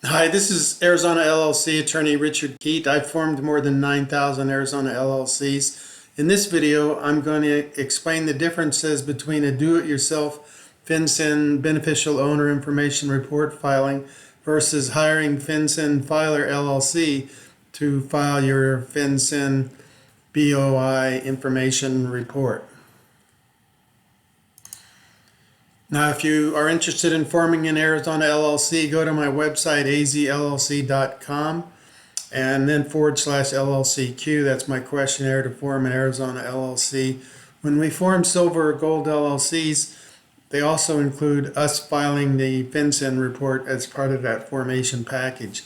Hi, this is Arizona LLC attorney Richard Keat. I've formed more than 9,000 Arizona LLCs. In this video, I'm going to explain the differences between a do-it-yourself FinCEN beneficial owner information report filing versus hiring FinCEN Filer LLC to file your FinCEN BOI information report. Now, if you are interested in forming an Arizona LLC, go to my website, azllc.com, and then /LLCQ. That's my questionnaire to form an Arizona LLC. When we form silver or gold LLCs, they also include us filing the FinCEN report as part of that formation package.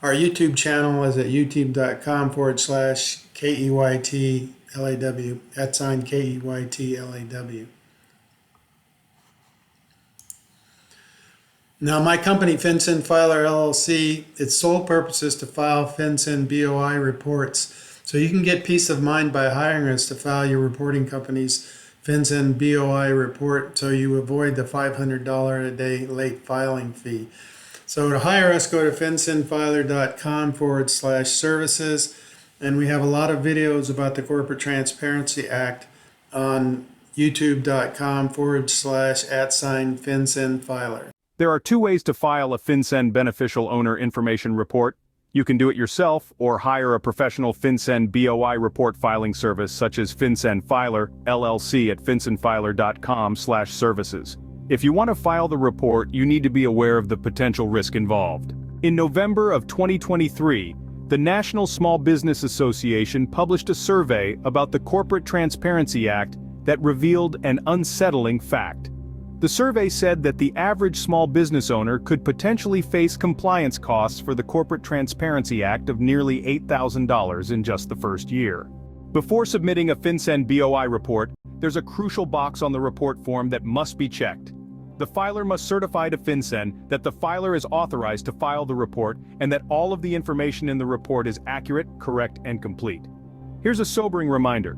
Our YouTube channel is at youtube.com/KEYTLAW, @KEYTLAW. Now, my company, FinCEN Filer LLC, its sole purpose is to file FinCEN BOI reports. So you can get peace of mind by hiring us to file your reporting company's FinCEN BOI report so you avoid the $500 a day late filing fee. So to hire us, go to fincenfiler.com/services. And we have a lot of videos about the Corporate Transparency Act on youtube.com/@FinCEN Filer. There are two ways to file a FinCEN beneficial owner information report. You can do it yourself or hire a professional FinCEN BOI report filing service such as FinCEN Filer, LLC at fincenfiler.com/services. If you want to file the report, you need to be aware of the potential risk involved. In November of 2023, the National Small Business Association published a survey about the Corporate Transparency Act that revealed an unsettling fact. The survey said that the average small business owner could potentially face compliance costs for the Corporate Transparency Act of nearly $8,000 in just the first year. Before submitting a FinCEN BOI report, there's a crucial box on the report form that must be checked. The filer must certify to FinCEN that the filer is authorized to file the report and that all of the information in the report is accurate, correct, and complete. Here's a sobering reminder.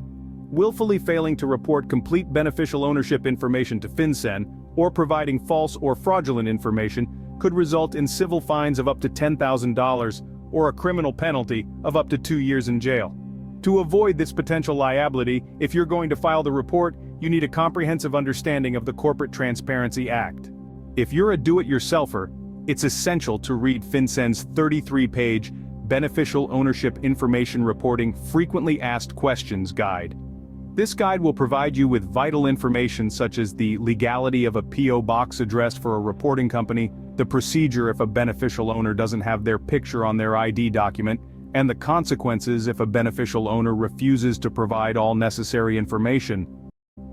Willfully failing to report complete beneficial ownership information to FinCEN, or providing false or fraudulent information, could result in civil fines of up to $10,000 or a criminal penalty of up to 2 years in jail. To avoid this potential liability, if you're going to file the report, you need a comprehensive understanding of the Corporate Transparency Act. If you're a do-it-yourselfer, it's essential to read FinCEN's 33-page Beneficial Ownership Information Reporting Frequently Asked Questions Guide. This guide will provide you with vital information such as the legality of a P.O. box address for a reporting company, the procedure if a beneficial owner doesn't have their picture on their ID document, and the consequences if a beneficial owner refuses to provide all necessary information.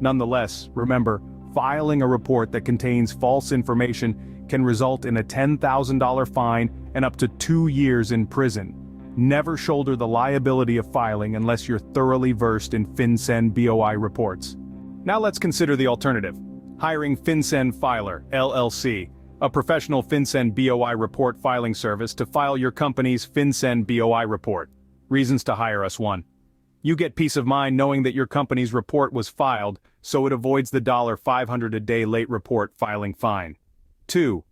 Nonetheless, remember, filing a report that contains false information can result in a $10,000 fine and up to 2 years in prison. Never shoulder the liability of filing unless you're thoroughly versed in FinCEN BOI reports. Now let's consider the alternative. Hiring FinCEN Filer, LLC, a professional FinCEN BOI report filing service to file your company's FinCEN BOI report. Reasons to hire us: 1. You get peace of mind knowing that your company's report was filed, so it avoids the $500 a day late report filing fine. 2.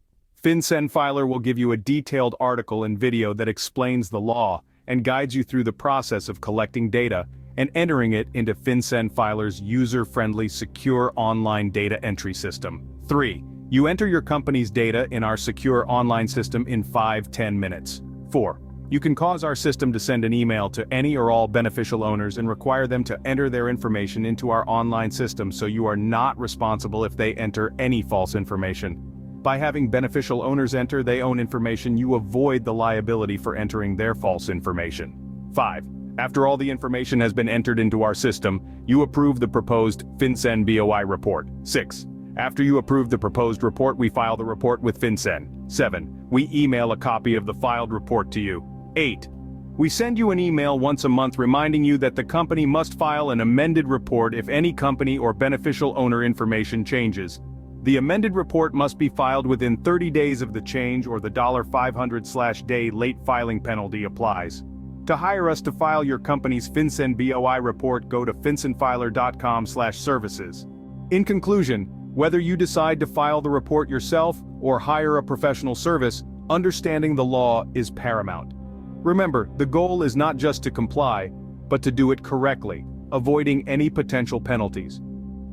FinCEN Filer will give you a detailed article and video that explains the law and guides you through the process of collecting data and entering it into FinCEN Filer's user-friendly, secure online data entry system. 3. You enter your company's data in our secure online system in 5-10 minutes. 4. You can cause our system to send an email to any or all beneficial owners and require them to enter their information into our online system so you are not responsible if they enter any false information. By having beneficial owners enter their own information, you avoid the liability for entering their false information. 5. After all the information has been entered into our system, you approve the proposed FinCEN BOI report. 6. After you approve the proposed report, we file the report with FinCEN. 7. We email a copy of the filed report to you. 8. We send you an email once a month reminding you that the company must file an amended report if any company or beneficial owner information changes. The amended report must be filed within 30 days of the change or the $500/day late filing penalty applies. To hire us to file your company's FinCEN BOI report, go to fincenfiler.com/services. In conclusion, whether you decide to file the report yourself or hire a professional service, Understanding the law is paramount. Remember, the goal is not just to comply, but to do it correctly, avoiding any potential penalties.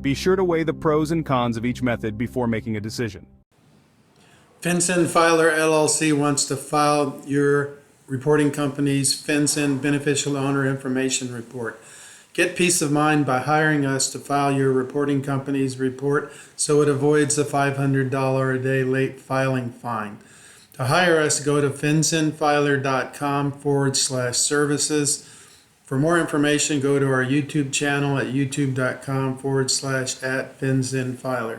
Be sure to weigh the pros and cons of each method before making a decision. FinCEN Filer LLC wants to file your reporting company's FinCEN Beneficial Owner Information Report. Get peace of mind by hiring us to file your reporting company's report so it avoids the $500 a day late filing fine. To hire us, go to fincenfiler.com/services. For more information, go to our YouTube channel at youtube.com/@FinCENFiler.